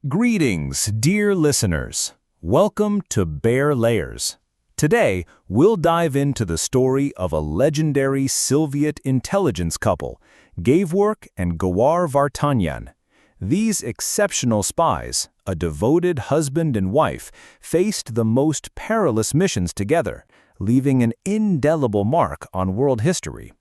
Greetings, dear listeners. Welcome to Bare Layers. Today, we'll dive into the story of a legendary Soviet intelligence couple, Gevork and Goar Vartanian. These exceptional spies, a devoted husband and wife, faced the most perilous missions together, leaving an indelible mark on world history.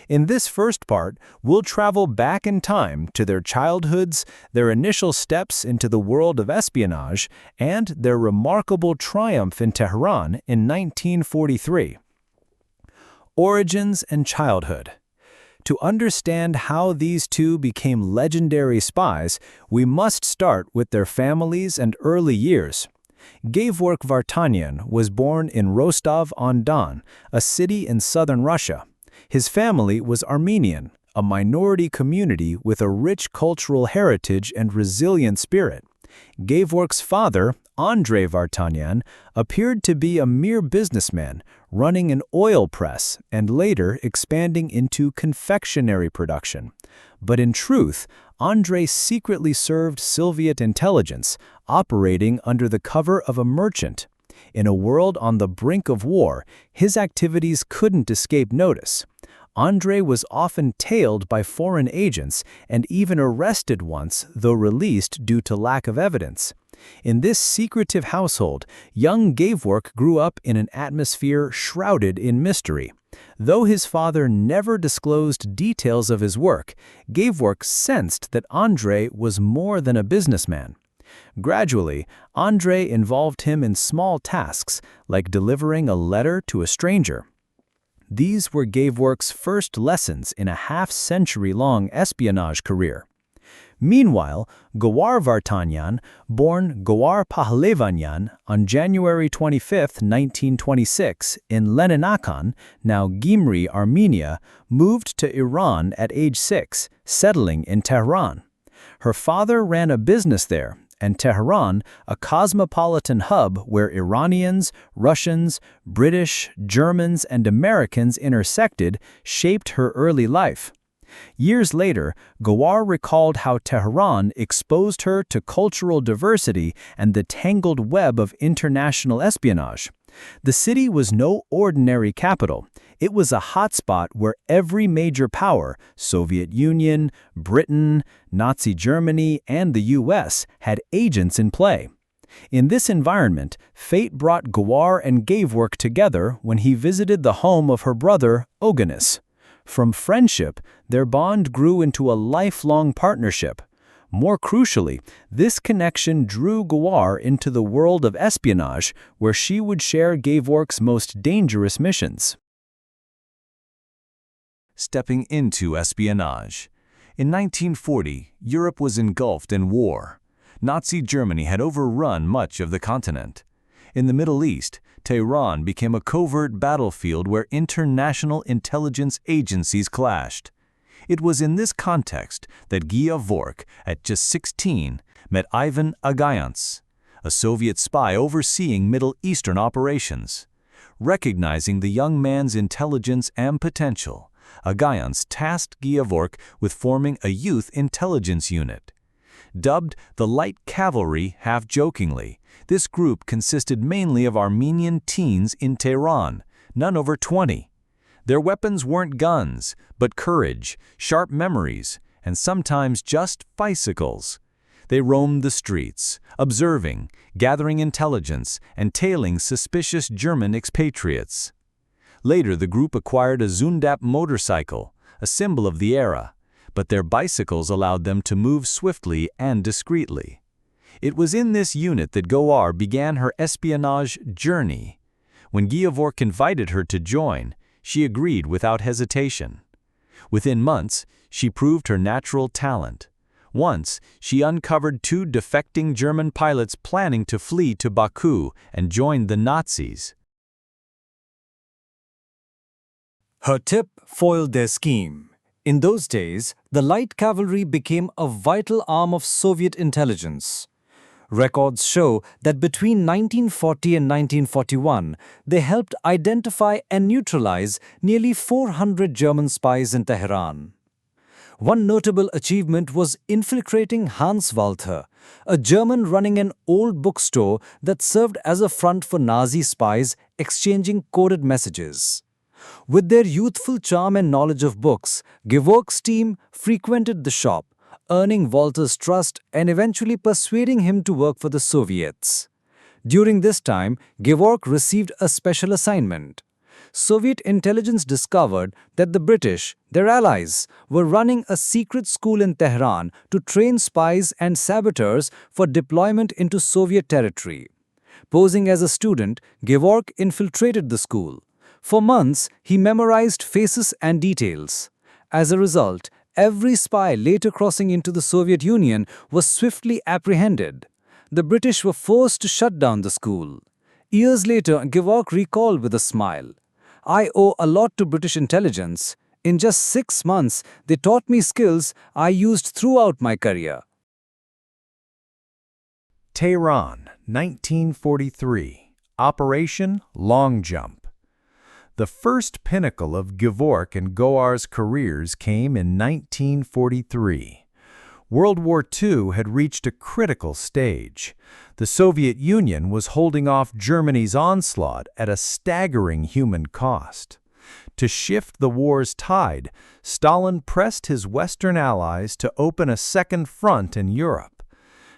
In this first part, we'll travel back in time to their childhoods, their initial steps into the world of espionage, and their remarkable triumph in Tehran in 1943. Origins and childhood. To understand how these two became legendary spies, we must start with their families and early years. Gevork Vartanian was born in Rostov-on-Don, a city in southern Russia. His family was Armenian, a minority community with a rich cultural heritage and resilient spirit. Gevork's father, Andrei Vartanian, appeared to be a mere businessman, running an oil press and later expanding into confectionery production. But in truth, Andrei secretly served Soviet intelligence, operating under the cover of a merchant. In a world on the brink of war, his activities couldn't escape notice. Andrei was often tailed by foreign agents and even arrested once, though released due to lack of evidence. In this secretive household, young Gevork grew up in an atmosphere shrouded in mystery. Though his father never disclosed details of his work, Gevork sensed that Andrei was more than a businessman. Gradually, Andrei involved him in small tasks, like delivering a letter to a stranger. These were Gevork's first lessons in a half-century-long espionage career. Meanwhile, Goar Vartanian, born Goar Pahlavanyan on January 25, 1926, in Leninakan, now Gyumri, Armenia, moved to Iran at age 6, settling in Tehran. Her father ran a business there, and Tehran, a cosmopolitan hub where Iranians, Russians, British, Germans, and Americans intersected, shaped her early life. Years later, Goar recalled how Tehran exposed her to cultural diversity and the tangled web of international espionage. The city was no ordinary capital. It was a hotspot where every major power, Soviet Union, Britain, Nazi Germany, and the US, had agents in play. In this environment, fate brought Goar and Gevork together when he visited the home of her brother, Oganis. From friendship, their bond grew into a lifelong partnership. More crucially, this connection drew Goar into the world of espionage, where she would share Gevork's most dangerous missions. Stepping into espionage. In 1940, Europe was engulfed in war. Nazi Germany had overrun much of the continent. In the Middle East, Tehran became a covert battlefield where international intelligence agencies clashed. It was in this context that Gevork, at just 16, met Ivan Agayants, a Soviet spy overseeing Middle Eastern operations. Recognizing the young man's intelligence and potential, Agayants tasked Gevork with forming a youth intelligence unit. Dubbed the Light Cavalry half-jokingly, this group consisted mainly of Armenian teens in Tehran, none over 20. Their weapons weren't guns, but courage, sharp memories, and sometimes just bicycles. They roamed the streets, observing, gathering intelligence, and tailing suspicious German expatriates. Later, the group acquired a Zundap motorcycle, a symbol of the era, but their bicycles allowed them to move swiftly and discreetly. It was in this unit that Goar began her espionage journey. When Gevork invited her to join, she agreed without hesitation. Within months, she proved her natural talent. Once, she uncovered 2 defecting German pilots planning to flee to Baku and join the Nazis. Her tip foiled their scheme. In those days, the light cavalry became a vital arm of Soviet intelligence. Records show that between 1940 and 1941, they helped identify and neutralize nearly 400 German spies in Tehran. One notable achievement was infiltrating Hans Walther, a German running an old bookstore that served as a front for Nazi spies exchanging coded messages. With their youthful charm and knowledge of books, Gevork's team frequented the shop, earning Walter's trust and eventually persuading him to work for the Soviets. During this time, Gevork received a special assignment. Soviet intelligence discovered that the British, their allies, were running a secret school in Tehran to train spies and saboteurs for deployment into Soviet territory. Posing as a student, Gevork infiltrated the school. For months, he memorized faces and details. As a result, every spy later crossing into the Soviet Union was swiftly apprehended. The British were forced to shut down the school. Years later, Gevork recalled with a smile, "I owe a lot to British intelligence. In just 6 months, they taught me skills I used throughout my career." Tehran, 1943. Operation Long Jump. The first pinnacle of Gevork and Goar's careers came in 1943. World War II had reached a critical stage. The Soviet Union was holding off Germany's onslaught at a staggering human cost. To shift the war's tide, Stalin pressed his Western allies to open a second front in Europe.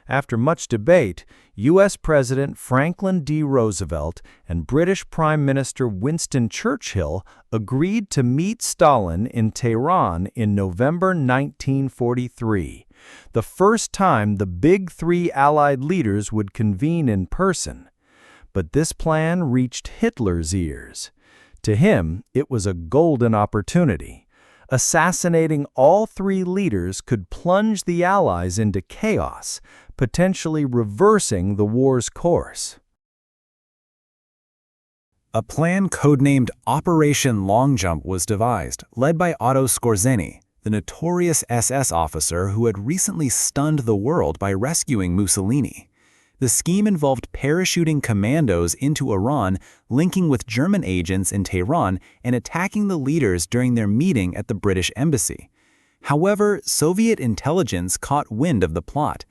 After much debate, U.S. President Franklin D. Roosevelt and British Prime Minister Winston Churchill agreed to meet Stalin in Tehran in November 1943, the first time the Big Three Allied leaders would convene in person. But this plan reached Hitler's ears. To him, it was a golden opportunity. Assassinating all three leaders could plunge the Allies into chaos, potentially reversing the war's course. A plan codenamed Operation Long Jump was devised, led by Otto Skorzeny, the notorious SS officer who had recently stunned the world by rescuing Mussolini. The scheme involved parachuting commandos into Iran, linking with German agents in Tehran, and attacking the leaders during their meeting at the British embassy. However, Soviet intelligence caught wind of the plot.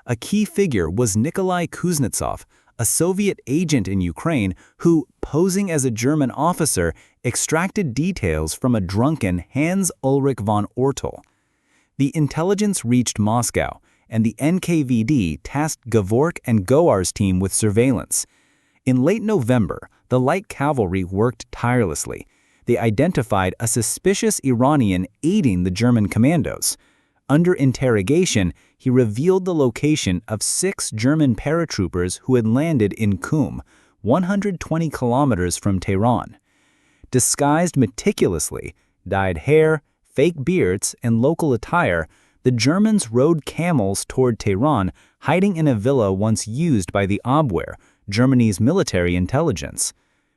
A key figure was Nikolai Kuznetsov, a Soviet agent in Ukraine who, posing as a German officer, extracted details from a drunken Hans-Ulrich von Ortel. The intelligence reached Moscow, and the NKVD tasked Gevork and Goar's team with surveillance. In late November, the light cavalry worked tirelessly. They identified a suspicious Iranian aiding the German commandos. Under interrogation, he revealed the location of 6 German paratroopers who had landed in Qum, 120 kilometers from Tehran. Disguised meticulously, dyed hair, fake beards, and local attire, the Germans rode camels toward Tehran, hiding in a villa once used by the Abwehr, Germany's military intelligence.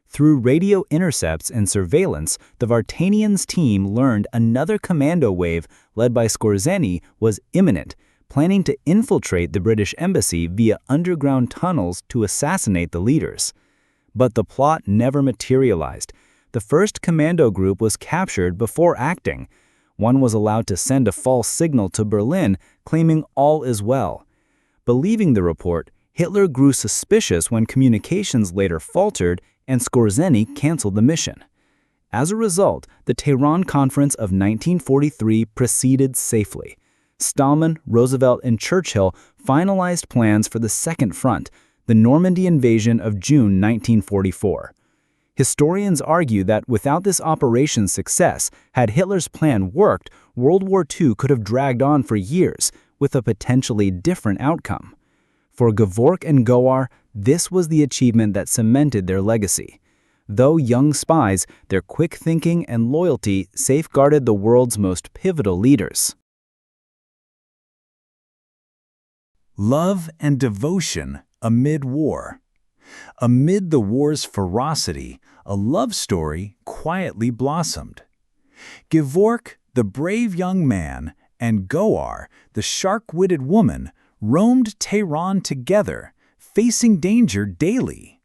Through radio intercepts and surveillance, the Vartanians' team learned another commando wave led by Skorzeny was imminent, planning to infiltrate the British embassy via underground tunnels to assassinate the leaders. But the plot never materialized. The first commando group was captured before acting. One was allowed to send a false signal to Berlin, claiming all is well. Believing the report, Hitler grew suspicious when communications later faltered and Skorzeny canceled the mission. As a result, the Tehran Conference of 1943 proceeded safely. Stalin, Roosevelt, and Churchill finalized plans for the Second Front, the Normandy invasion of June 1944. Historians argue that without this operation's success, had Hitler's plan worked, World War II could have dragged on for years, with a potentially different outcome. For Gevork and Goar, this was the achievement that cemented their legacy. Though young spies, their quick thinking and loyalty safeguarded the world's most pivotal leaders. Love and devotion amid war. Amid the war's ferocity, a love story quietly blossomed. Gevork, the brave young man, and Goar, the shark-witted woman, roamed Tehran together, facing danger daily.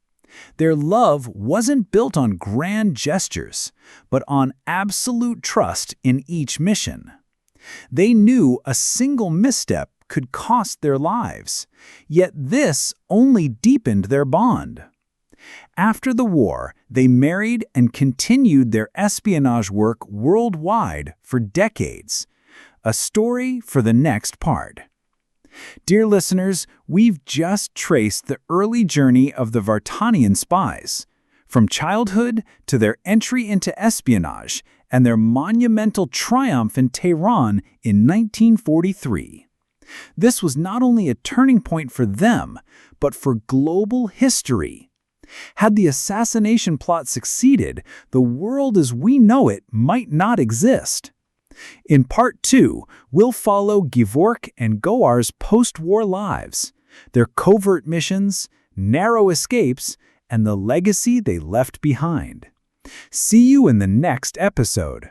Their love wasn't built on grand gestures, but on absolute trust in each mission. They knew a single misstep could cost their lives. Yet this only deepened their bond. After the war, they married and continued their espionage work worldwide for decades. A story for the next part. Dear listeners, we've just traced the early journey of the Vartanian spies, from childhood to their entry into espionage and their monumental triumph in Tehran in 1943. This was not only a turning point for them, but for global history. Had the assassination plot succeeded, the world as we know it might not exist. In Part 2, we'll follow Gevork and Goar's post-war lives, their covert missions, narrow escapes, and the legacy they left behind. See you in the next episode.